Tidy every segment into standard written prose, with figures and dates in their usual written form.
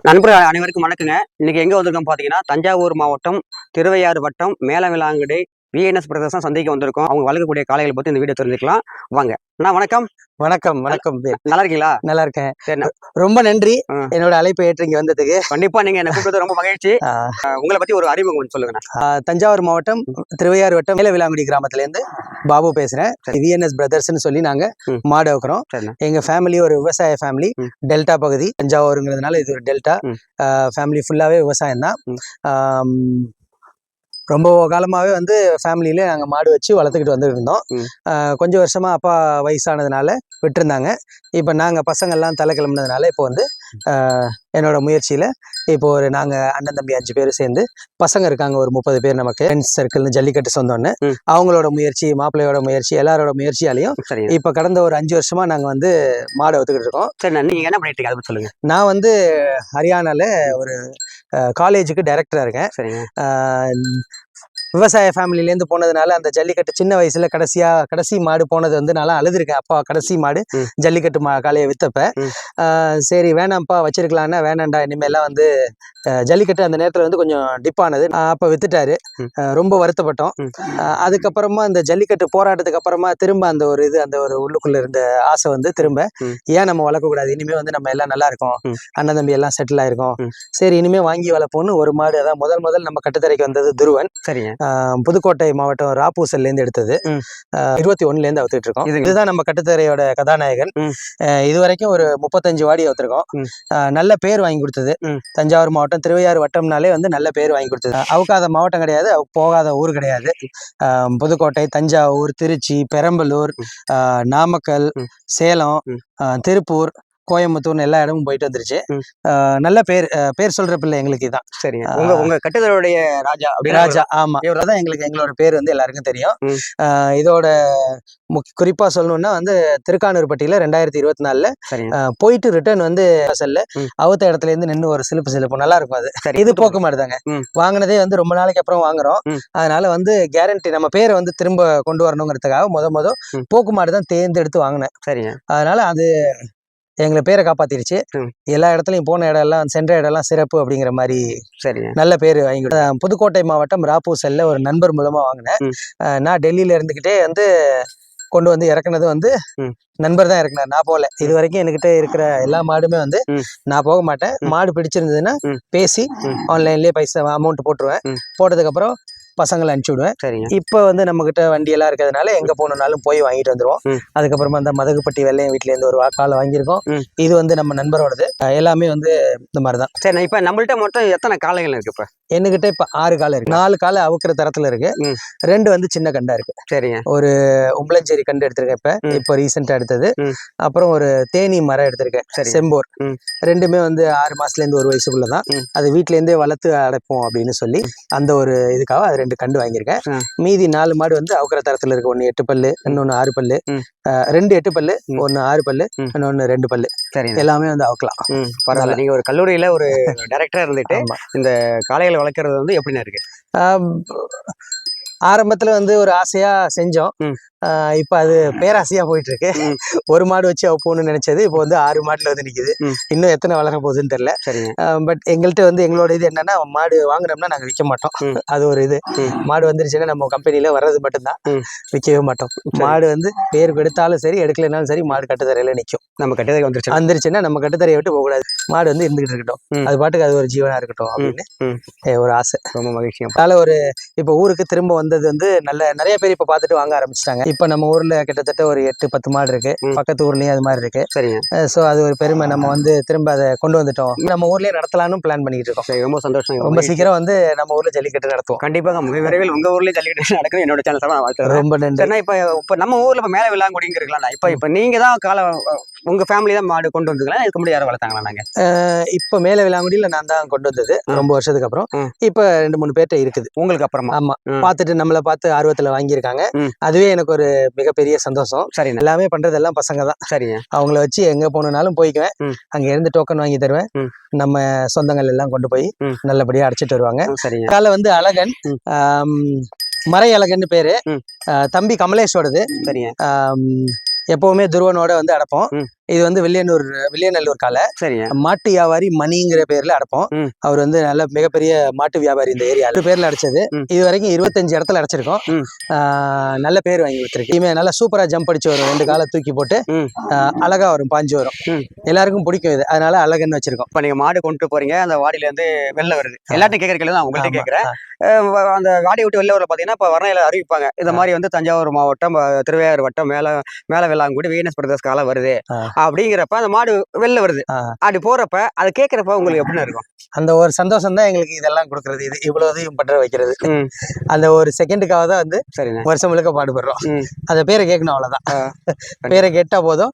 நண்பர்கள் அனைவருக்கும் வணக்கங்க. இன்னைக்கு எங்க வந்திருக்கோம் பாத்தீங்கன்னா, தஞ்சாவூர் மாவட்டம் திருவையாறு வட்டம் மேலவிலாங்குடி விஎன்எஸ் பிரதர்ஸ் தான் சந்தைக்கு வந்திருக்கோம். அவங்க வளர்க்கக்கூடிய காளைகளை பத்தி இந்த வீடியோ தெரிஞ்சுக்கலாம் வாங்க. அண்ணா வணக்கம். வணக்கம். நல்லா இருக்கீங்களா? நல்லா இருக்கேன். சரி, ரொம்ப நன்றி என்னோட அழைப்பை ஏற்று இங்க வந்ததுக்கு. கண்டிப்பா நீங்க என்ன கூப்பிட்டது ரொம்ப மகிழ்ச்சி. உங்களை பத்தி ஒரு அறிமுகம் கொஞ்சம் சொல்லுங்க. தஞ்சாவூர் மாவட்டம் திருவையாறு வட்டம் மேலவிலாங்குடி கிராமத்துல இருந்து பாபு பேசுறேன். விஎன்எஸ் பிரதர்ஸ்னு சொல்லி நாங்க மாடு வைக்கிறோம். எங்க ஃபேமிலி ஒரு விவசாய ஃபேமிலி. டெல்டா பகுதி தஞ்சாவூருங்கிறதுனால இது ஒரு டெல்டா ஃபேமிலி. ஃபுல்லாவே விவசாயம் தான். ரொம்ப காலமாகவே வந்து ஃபேமிலியிலே நாங்கள் மாடு வச்சு வளர்த்துக்கிட்டு வந்துட்டு இருந்தோம். கொஞ்சம் வருஷமாக அப்பா வயசானதுனால விட்டுருந்தாங்க. இப்போ நாங்கள் பசங்கள்லாம் தலை கிளம்புனதுனால இப்போ வந்து என்னோட முயற்சியில் இப்போ ஒரு நாங்கள் அண்ணன் தம்பி 5 பேர் சேர்ந்து பசங்க இருக்காங்க ஒரு 30 பேர் நமக்கு ஃப்ரெண்ட்ஸ் சர்க்கிள்னு ஜல்லிக்கட்டு சொந்தோன்னு அவங்களோட முயற்சி மாப்பிள்ளையோட முயற்சி எல்லாரோட முயற்சியாலையும் இப்போ கடந்த ஒரு 5 வருஷமா நாங்கள் வந்து மாடை ஒத்துக்கிட்டு இருக்கோம். சரி, நீங்கள் என்ன பண்ணிட்டு இருக்கீங்க அதை சொல்லுங்கள். நான் வந்து ஹரியானாவில் ஒரு காலேஜுக்கு டைரக்டராக இருக்கேன். சரிங்க. விவசாய ஃபேமிலிலேருந்து போனதுனால அந்த ஜல்லிக்கட்டு சின்ன வயசுல கடைசி மாடு போனது வந்து நல்லா அழுதுருக்கேன். அப்பா கடைசி மாடு ஜல்லிக்கட்டு காளையை வித்தப்ப சரி வேணாம்ப்பா வச்சிருக்கலான்னா வேணாண்டா இனிமேலாம் வந்து ஜல்லிக்கட்டு அந்த நேரத்தில் வந்து கொஞ்சம் டிப்பானது. அப்போ வித்துட்டாரு. ரொம்ப வருத்தப்பட்டோம். அதுக்கப்புறமா இந்த ஜல்லிக்கட்டு போராட்டத்துக்கு அப்புறமா திரும்ப அந்த ஒரு உள்ளுக்குள்ள இருந்த ஆசை வந்து திரும்ப ஏன் நம்ம வளர்க்கக்கூடாது, இனிமே வந்து நம்ம எல்லாம் நல்லா இருக்கோம், அண்ணன் தம்பி எல்லாம் செட்டில் ஆயிருக்கோம், சரி இனிமே வாங்கி வளர்ப்போம்னு ஒரு மாடு. அதான் முதல் நம்ம கட்டுத்தரைக்கு வந்தது துருவன். சரிங்க. புதுக்கோட்டை மாவட்டம் ராப்பூசல்லேருந்து எடுத்தது. 21லேருந்து அவுத்துட்டு இருக்கோம். இதுதான் நம்ம கட்டுத்தரையோட கதாநாயகன். இது வரைக்கும் ஒரு 35 வாடி அவுத்திருக்கோம். நல்ல பேர் வாங்கி கொடுத்தது. தஞ்சாவூர் மாவட்டம் திருவையாறு வட்டம்னாலே வந்து நல்ல பேர் வாங்கி கொடுத்தது. அவுக்காத மாவட்டம் கிடையாது, போகாத ஊர் கிடையாது. புதுக்கோட்டை, தஞ்சாவூர், திருச்சி, பெரம்பலூர், நாமக்கல், சேலம், திருப்பூர், கோயம்புத்தூர்னு எல்லா இடமும் போயிட்டு வந்துருச்சு. நல்ல பேர் சொல்ற பிள்ளை எங்களுக்கு இதான். சரிங்க. உங்க கட்டுதலுடைய ராஜா. ஆமா, இவர்தான் எங்களோட பேர் வந்து எல்லாருக்கும் தெரியும். இதோட குறிப்பா சொல்லணும்னா வந்து திருக்கானூர்பட்டியில 2024 போயிட்டு ரிட்டர்ன் வந்து அவுத்த இடத்துல இருந்து நின்று ஒரு சிலுப்பு நல்லா இருக்கும். அது இது போக்கு மாடு தாங்க. வாங்கினதே வந்து ரொம்ப நாளைக்கு அப்புறம் வாங்குறோம். அதனால வந்து கேரண்டி நம்ம பேரை வந்து திரும்ப கொண்டு வரணுங்கிறதுக்காக முத போக்கு மாடு தான் தேர்ந்தெடுத்து வாங்கினேன். சரிங்க. அதனால அது எங்களை பேரை காப்பாத்திருச்சு. எல்லா இடத்துலயும் போன இடம்லாம் சென்ற இடம்லாம் சிறப்பு அப்படிங்கிற மாதிரி நல்ல பேர் வாங்கி. புதுக்கோட்டை மாவட்டம் ராப்பூசல்ல ஒரு நண்பர் மூலமா வாங்கினேன். நான் டெல்லியில இருந்துகிட்டே வந்து கொண்டு வந்து இறக்குனது வந்து நண்பர் தான் இறக்குனார். நான் போல. இது வரைக்கும் என்கிட்ட இருக்கிற எல்லா மாடுமே வந்து நான் போக மாட்டேன். மாடு பிடிச்சிருந்ததுன்னா பேசி ஆன்லைன்லயே பைசா அமௌண்ட் போட்டுருவேன். போட்டதுக்கு அப்புறம் பசங்களை அனுப்பிச்சு விடுவேன். இப்ப வந்து நம்ம கிட்ட வண்டி எல்லாம் இருக்கிறதுனால எங்க போனாலும் போய் வாங்கிட்டு வந்துருவோம். அதுக்கப்புறமா அந்த மதகுப்பட்டி வெள்ளையும் வீட்டுல இருந்து ஒரு காலை வாங்கியிருக்கோம். இது வந்து நம்ம நண்பரோடது. எல்லாமே வந்து இந்த மாதிரிதான். சரி, இப்ப நம்மள்ட்ட மொத்தம் எத்தனை காளைகள் இருக்கு? இப்ப என்கிட்ட இப்ப 6 காலை இருக்கு. 4 காலை அவுக்கிற தரத்துல இருக்கு. 2 வந்து சின்ன கண்டா இருக்கு. சரிங்க. ஒரு உம்பளஞ்சேரி கண்டு எடுத்திருக்கேன் இப்ப ரீசெண்டா எடுத்தது. அப்புறம் ஒரு தேனி மரம் எடுத்திருக்கேன், செம்போர். ரெண்டுமே வந்து 6 மாசத்துல இருந்து 1 வயசுக்குள்ளதான். அது வீட்டுல இருந்தே வளர்த்து அடைப்போம் அப்படின்னு சொல்லி அந்த ஒரு இதுக்காக அது 2 கண்டு வாங்கியிருக்கேன். மீதி 4 மாடு வந்து அவுக்கிற தரத்துல இருக்கு. 1 8 பல்லு, இன்னொன்னு 6 பல்லு, 2 8 பல்லு, 1 6 பல்லு, இன்னொன்னு 2 பல்லு. எல்லாமே வந்து அவுக்கலாம். பரவாயில்ல. நீங்க ஒரு கல்லூரியில ஒரு டைரக்டரா இருந்துட்டு இந்த காளைகளை வளர்க்கறது வந்து எப்படின்னா இருக்கு? ஆரம்பத்துல வந்து ஒரு ஆசையா செஞ்சோம். இப்ப அது பேராசையா போயிட்டு இருக்கு. ஒரு மாடு வச்சு போகணும்னு நினைச்சது இப்போ வந்து 6 மாடுல வந்து நிக்குது. இன்னும் எத்தனை வளர போகுதுன்னு தெரியல. பட் எங்கள்கிட்ட வந்து எங்களோட இது என்னன்னா, மாடு வாங்கினோம்னா நாங்க விற்க மாட்டோம். அது ஒரு இது. மாடு வந்துருச்சுன்னா நம்ம கம்பெனில வர்றது மட்டும்தான், விற்கவே மாட்டோம். மாடு வந்து பேர் எடுத்தாலும் சரி எடுக்கலனாலும் சரி மாடு கட்டுத்தரையில நிற்கும். நம்ம கட்டுத்தரை வந்துருச்சுன்னா நம்ம கட்டுத்தரையை விட்டு போக கூடாது. மாடு வந்து இருந்துகிட்டு இருக்கட்டும், அது பாட்டுக்கு அது ஒரு ஜீவனா இருக்கட்டும் அப்படின்னு ஒரு ஆசை. ரொம்ப மகிழ்ச்சி. அதனால இப்ப ஊருக்கு திரும்ப வந்தது வந்து நிறைய பேர் இப்ப பாத்துட்டு வாங்க ஆரம்பிச்சிட்டாங்க. இப்ப நம்ம ஊர்ல கிட்டத்தட்ட ஒரு 8-10 மாடு இருக்கு. பக்கத்து ஊர்லயும் அது மாதிரி இருக்கு. சரிங்க. சோ அது ஒரு பெருமை. நம்ம வந்து திரும்ப அதை கொண்டு வந்துட்டோம். நம்ம ஊர்லயே நடத்தலாம்னு பிளான் பண்ணிட்டு இருக்கோம். ரொம்ப சந்தோஷம். ரொம்ப சீக்கிரம் வந்து நம்ம ஊர்ல ஜல்லிக்கட்டு நடத்துவோம். கண்டிப்பாக விரைவில் உங்க ஊர்லயே ஜல்லிக்கட்டு நடக்கும். என்னோட சேனல் ரொம்ப நன்றி. இப்ப நம்ம ஊர்ல மேல விளாங்குடிங்க இருக்கலாம். இப்ப நீங்க தான் உங்க ஃபேமிலி தான் மாடு கொண்டு வந்துக்கலாம். இதுக்கு முன்னாடி யாரும் வளர்த்தாங்களா? நாங்க இப்ப மேல விளாங்குடியில நான் தான் கொண்டு வந்தது ரொம்ப வருஷத்துக்கு அப்புறம். இப்ப 2-3 பேர்ட்ட இருக்குது உங்களுக்கு அப்புறமா. ஆமா, பாத்துட்டு நம்மளை பார்த்து ஆர்வத்துல வாங்கியிருக்காங்க. அதுவே எனக்கு ஒரு மிகப்பெரிய சந்தோஷம். சரி, எல்லாமே பண்றதெல்லாம் பசங்க தான். சரிங்க. அவங்கள வச்சு எங்க போனாலும் போய்க்குவேன். அங்க இருந்து டோக்கன் வாங்கி தருவேன். நம்ம சொந்தங்கள் எல்லாம் கொண்டு போய் நல்லபடியா அடிச்சிட்டு வருவாங்க. காலை வந்து அழகன், மறை அழகன்னு பேரு. தம்பி கமலேஷோடது. சரிங்க. எப்பவுமே துருவனோட வந்து அடைப்போம். இது வந்து வில்லியநல்லூர் காலை. சரிங்க. மாட்டு வியாபாரி மணிங்கிற பேர்ல அடைப்போம். அவர் வந்து நல்ல மிகப்பெரிய மாட்டு வியாபாரி இந்த ஏரியா பேர்ல அடைச்சது. இது வரைக்கும் 25 இடத்துல அடைச்சிருக்கோம். நல்ல பேர் வாங்கி கொடுத்துருக்கு. இனிமே நல்லா சூப்பரா ஜம்ப் அடிச்சு வரும். 2 காலை தூக்கி போட்டு அழகா வரும், பாஞ்சு வரும். எல்லாருக்கும் பிடிக்கும் இது, அதனால அழகுன்னு வச்சிருக்கோம். இப்ப நீங்க மாடு கொண்டு போறீங்க, அந்த வாடியில இருந்து வெளில வருது. எல்லாத்தையும் கேட்கற கேள்வி தான் உங்கள்கிட்ட கேட்கிறேன். அந்த வாடியை விட்டு வெளில வர பாத்தீங்கன்னா இப்ப வரையில அறிவிப்பாங்க, இந்த மாதிரி வந்து தஞ்சாவூர் மாவட்டம் திருவையாறு வட்டம் மேல வெள்ளாங்குடி விஎன்எஸ் பிரதர்ஸ் காலை வருது அப்படிங்கிறப்ப அந்த மாடு வெளில வருது. அப்படி போறப்ப அதை கேட்கறப்ப உங்களுக்கு எப்படின்னு இருக்கும்? அந்த ஒரு சந்தோஷம் தான் எங்களுக்கு இதெல்லாம் கொடுக்கறது, இது இவ்வளவு பண்ற வைக்கிறது. அந்த ஒரு செகண்டுக்காக தான் வந்து வருஷம் முழுக்க பாடுபடுறோம். அந்த பேரை கேட்கணும், அவ்வளவுதான். பேரை கேட்டா போதும்.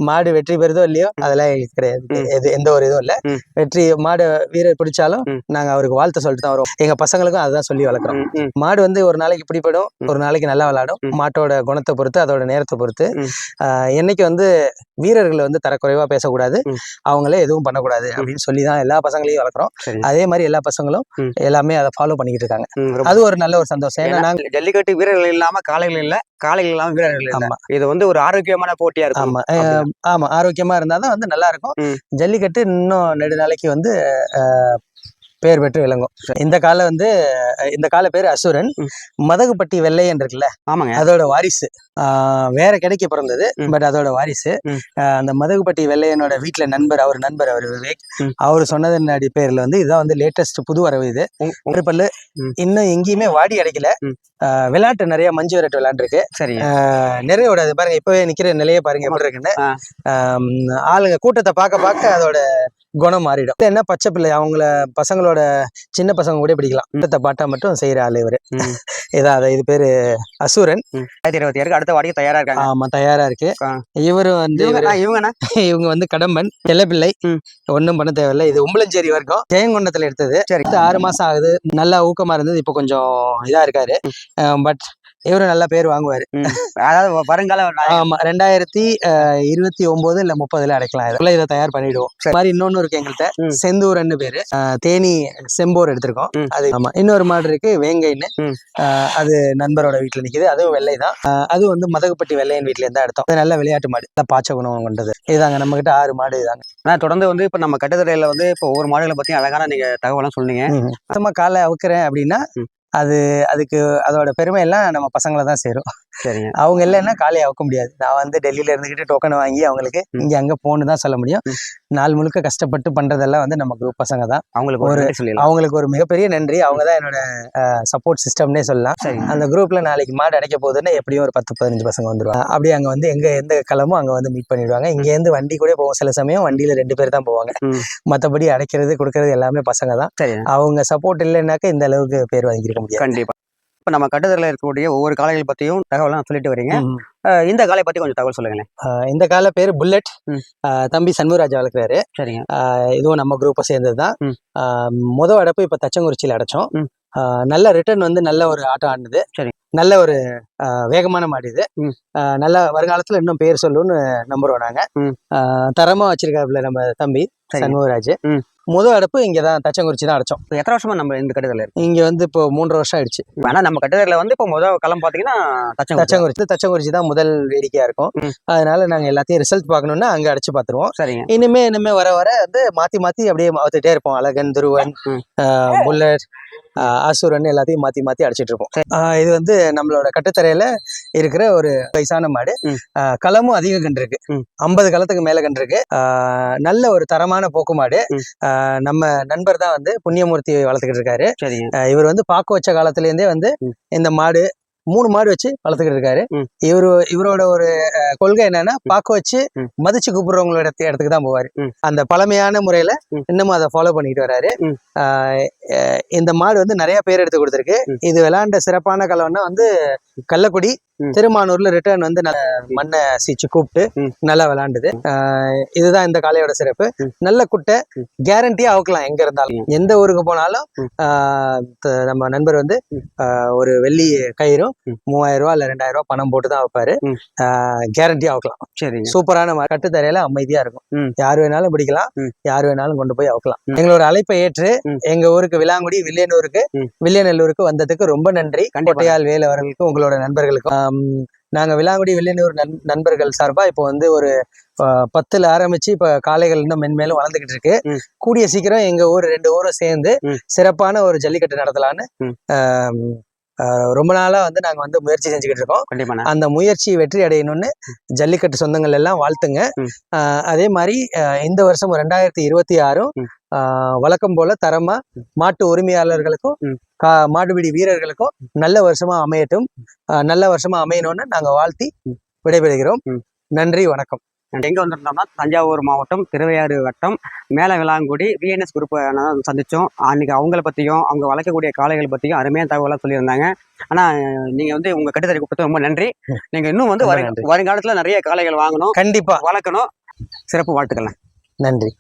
மாடு வெற்றி பெறுதோ இல்லையோ அதெல்லாம் எங்களுக்கு கிடையாது. எந்த ஒரு இதுவும் இல்ல. வெற்றி மாடு வீரர் பிடிச்சாலும் நாங்க அவருக்கு வாழ்த்து சொல்லிட்டு தான் வரோம். எங்க பசங்களுக்கும் அதுதான் சொல்லி வளர்க்குறோம். மாடு வந்து ஒரு நாளைக்கு பிடிப்படும், ஒரு நாளைக்கு நல்லா விளையாடும். மாட்டோட குணத்தை பொறுத்து, அதோட நேரத்தை பொறுத்து. என்னைக்கு வந்து வீரர்களை வந்து தரக்குறைவா பேசக்கூடாது, அவங்களே எதுவும் பண்ணக்கூடாது அப்படின்னு சொல்லிதான் எல்லா பசங்களையும் வளர்க்குறோம். அதே மாதிரி எல்லா பசங்களும் எல்லாமே அதை ஃபாலோ பண்ணிக்கிட்டு இருக்காங்க. அது ஒரு நல்ல ஒரு சந்தோஷம். ஏன்னா நாங்க ஜல்லிக்கட்டு வீரர்கள் இல்லாம காளைகள் இல்ல, காளைகள் இல்லாம வீரர்கள் இல்ல. இது வந்து ஒரு ஆரோக்கியமான போட்டியா இருக்கும். ஆமா, ஆரோக்கியமா இருந்தாதான் வந்து நல்லா இருக்கும். ஜல்லிக்கட்டு இன்னும் நெடுநாளைக்கு வந்து பேர் பெற்று விளங்கும். இந்த கால பேரு அசுரன். மதகுப்பட்டி வெள்ளையன் இருக்குல்ல, ஆமாங்க, அதோட வாரிசு. வேற கிடைக்க பிறந்தது, பட் அதோட வாரிசு. அந்த மதகுப்பட்டி வெள்ளையனோட வீட்டுல அவர் நண்பர் விவேக். அவரு சொன்னது பேர்ல வந்து இதுதான் வந்து லேட்டஸ்ட் புது வரவு. இது பல்லு இன்னும் எங்கேயுமே வாடி அடைக்கல. விளையாட்டு நிறைய மஞ்சு விரட்டு விளையாண்டுருக்கு. நிறைய விடாது பாருங்க, இப்பவே நிக்கிற நிலையை பாருங்க எப்படி இருக்குன்னு. ஆளுங்க கூட்டத்தை பார்க்க அதோட குணம் மாறிடும். என்ன பச்சை பிள்ளை, அவங்கள பசங்களோட சின்ன பசங்க கூட பிடிக்கலாம். கூட்டத்தை பாட்டா மட்டும் செய்யற ஆளு இவரு. இது பேரு அசுரன். 2026 அடுத்த வாடிக்கை தயாரா இருக்காங்க. ஆமா, தயாரா இருக்கு. இவரு வந்து இவங்க வந்து கடம்பன் செல்லப்பிள்ளை. ஒன்னும் பண்ண தேவையில்லை. இது உம்பளஞ்சேரி வரைக்கும் ஜெயங்கொண்டத்துல எடுத்தது. 6 மாசம் ஆகுது. நல்லா ஊக்கமா இருந்தது. இப்ப கொஞ்சம் இதா இருக்காரு. பட் இவரு நல்ல பேர் வாங்குவாரு. அதாவது வருங்கால ஆமா, 2029 இல்ல 30 அடைக்கலாம். இதை தயார் பண்ணிடுவோம். மாதிரி இன்னொன்னு இருக்கு எங்கள்கிட்ட, செந்தூரன்னு பேரு. தேனி செம்போர் எடுத்திருக்கோம். அது ஆமா. இன்னொரு மாடு இருக்கு வேங்கைன்னு. அது நண்பரோட வீட்டுல நிக்குது. அதுவும் வெள்ளைதான். அது வந்து மதகுப்பட்டி வெள்ளையன் வீட்டுல இருந்தா எடுத்தோம். அது நல்ல விளையாட்டு மாடு, நல்ல பாய்ச்ச குணம் கொண்டது. இதுதாங்க நம்ம கிட்ட 6 மாடு இதாங்க. தொடர்ந்து வந்து இப்ப நம்ம கட்டுத்தரையில வந்து இப்போ ஒவ்வொரு மாடுகளை பத்தி அழகான நீங்க தகவலாம் சொன்னீங்க. சும்மா காலை அவுக்குறேன் அப்படின்னா அதுக்கு அதோட பெருமை எல்லாம் நம்ம பசங்களை தான் சேரும். சரிங்க. அவங்க இல்லைன்னா காலையை அவுக்க முடியாது. நான் வந்து டெல்லியில இருந்துகிட்டு டோக்கனை வாங்கி அவங்களுக்கு இங்க அங்க போன்னு தான் சொல்ல முடியும். நாள் முழுக்க கஷ்டப்பட்டு பண்றதெல்லாம் வந்து நம்ம குரூப் பசங்க தான். அவங்களுக்கு ஒரு மிகப்பெரிய நன்றி. அவங்க தான் என்னோட சப்போர்ட் சிஸ்டம்னே சொல்லலாம். அந்த குரூப்ல நாளைக்கு மாடு அடைக்க போகுதுன்னா எப்படியும் ஒரு 10-15 பசங்க வந்துருவாங்க. அப்படியே அங்க வந்து எந்த களமோ அங்க வந்து மீட் பண்ணிடுவாங்க. இங்க இருந்து வண்டி கூட போவோம். சில சமயம் வண்டியில 2 பேர் தான் போவாங்க. மற்றபடி அடைக்கிறது கொடுக்கறது எல்லாமே பசங்க தான். அவங்க சப்போர்ட் இல்லைன்னாக்க இந்த அளவுக்கு பேர் வாங்கிருக்க முடியாது. கண்டிப்பா. இப்ப நம்ம கட்டுதல இருக்கக்கூடிய ஒவ்வொரு காளைகள் பத்தியும் தகவலாம் சொல்லிட்டு வரீங்க. இந்த காளை பத்தி கொஞ்சம் தகவல் சொல்லுங்களேன். இந்த காலை பேரு புல்லட். தம்பி சண்முகராஜா வளர்க்குறாரு. சரிங்க. இதுவும் நம்ம குரூப்பை சேர்ந்ததுதான். அடப்பு இப்ப தச்சங்குறிச்சியில அடைச்சோம். நல்ல ரிட்டர்ன் வந்து நல்ல ஒரு ஆட்டம் ஆடுது. சரி. நல்ல ஒரு வேகமான மாடு இது. நல்ல வருங்காலத்துல இன்னும் பேர் சொல்லுன்னு நம்புறோம் நாங்க. தரமா வச்சிருக்காப்புல நம்ம தம்பி சண்முகராஜ். அடப்பு இங்கதான் தச்சங்குறிச்சி தான் அடைச்சோம். எத்தனை வருஷமா நம்ம இந்த கட்டுதல இங்க வந்து இப்போ 3 வருஷம் ஆயிடுச்சு. ஆனா நம்ம கட்டுதல வந்து இப்போ களம் பாத்தீங்கன்னா தச்சங்குறிச்சி தான் முதல் வேடிக்கையா இருக்கும். அதனால நாங்க எல்லாத்தையும் ரிசல்ட் பாக்கணும்னா அங்க அடைச்சு பாத்துருவோம். சரிங்க. இனிமே வர வந்து மாத்தி அப்படியே மாத்திட்டே இருப்போம். அழகன், துருவன், புல்லட், அசுரன் எல்லாத்தையும் மாத்தி அடிச்சிட்டு இருப்போம். இது வந்து நம்மளோட கட்டுத்தரையில இருக்கிற ஒரு வயசான மாடு. களமும் அதிக கன்று இருக்கு. 50 களத்துக்கு மேல கன்று இருக்கு. நல்ல ஒரு தரமான போக்கு மாடு. நம்ம நண்பர் தான் வந்து புண்ணியமூர்த்தி வளர்த்துக்கிட்டு இருக்காரு. இவர் வந்து பாக்கு வச்ச காலத்துல இருந்தே வந்து இந்த மாடு 3 மாடு வச்சு வளர்த்துக்கிட்டு இருக்காரு. இவரோட ஒரு கொள்கை என்னன்னா, பாக்க வச்சு மதிச்சு கூப்பிடுறவங்களோட இடத்துக்கு தான் போவாரு. அந்த பழமையான முறையில இன்னமும் அதை ஃபாலோ பண்ணிட்டு வர்றாரு. இந்த மாடு வந்து நிறைய பேர் எடுத்து கொடுத்துருக்கு. இது விளையாண்ட சிறப்பான களம்னா வந்து கள்ளக்குடி, திருமானூர்ல ரிட்டர்ன் வந்து மண்ணை சீச்சு கூப்பிட்டு நல்லா விளையாண்டுது. இதுதான் இந்த காளையோட சிறப்பு. நல்ல குட்டை, கேரண்டியா அவுக்கலாம். எங்க இருந்தாலும் எந்த ஊருக்கு போனாலும் நம்ம நண்பர் வந்து ஒரு வெள்ளி கயிறும் 3000 ரூபா இல்ல 2000 ரூபா பணம் போட்டுதான் வைப்பாரு. கேரண்டியா அவுக்கலாம். சரி. சூப்பரான கட்டுத்தரையில அமைதியா இருக்கும். யாரு வேணாலும் பிடிக்கலாம், யாரு வேணாலும் கொண்டு போய் அவுக்கலாம். எங்களோட அழைப்பை ஏற்று எங்க ஊருக்கு விலாங்குடி வில்லியனல்லூருக்கு வந்ததுக்கு ரொம்ப நன்றி. கோட்டையால் வேல் அவர்களுக்கும் உங்களோட நண்பர்களுக்கும் நாங்க விலாங்குடி வெள்ளியனூர் நண்பர்கள் சார்பா இப்போ வந்து ஒரு 10ல ஆரம்பிச்சு இப்ப காளைகள் இன்னும் மென்மேலும் வளர்ந்துகிட்டு இருக்கு. கூடிய சீக்கிரம் எங்க ஊர் 2 ஊரும் சேர்ந்து சிறப்பான ஒரு ஜல்லிக்கட்டு நடத்தலான்னு ரொம்ப நாளா வந்து நாங்க வந்து முயற்சி செஞ்சுக்கிட்டு இருக்கோம். அந்த முயற்சி வெற்றி அடையணும்னு ஜல்லிக்கட்டு சொந்தங்கள் எல்லாம் வாழ்த்துங்க. அதே மாதிரி இந்த வருஷம் 2026 வழக்கம் போல தரமா மாட்டு உரிமையாளர்களுக்கும் மாடுபிடி வீரர்களுக்கும் நல்ல வருஷமா அமையட்டும். நல்ல வருஷமா அமையணும்னு நாங்க வாழ்த்தி விடைபெறுகிறோம். நன்றி, வணக்கம். எங்க வந்திருந்தோம்னா தஞ்சாவூர் மாவட்டம் திருவையாறு வட்டம் மேல விளாங்குடி விஎன்எஸ் குரூப் சந்திச்சோம். அன்னைக்கு அவங்கள பத்தியும் அவங்க வளர்க்கக்கூடிய காளைகள் பத்தியும் அருமையான தகவலாக சொல்லியிருந்தாங்க. ஆனா நீங்க வந்து உங்க கட்டுத்தறி கொடுத்து ரொம்ப நன்றி. நீங்க இன்னும் வந்து வருங்காலத்துல நிறைய காளைகள் வாங்கணும், கண்டிப்பா வளர்க்கணும். சிறப்பு வாழ்த்துக்கள். நன்றி.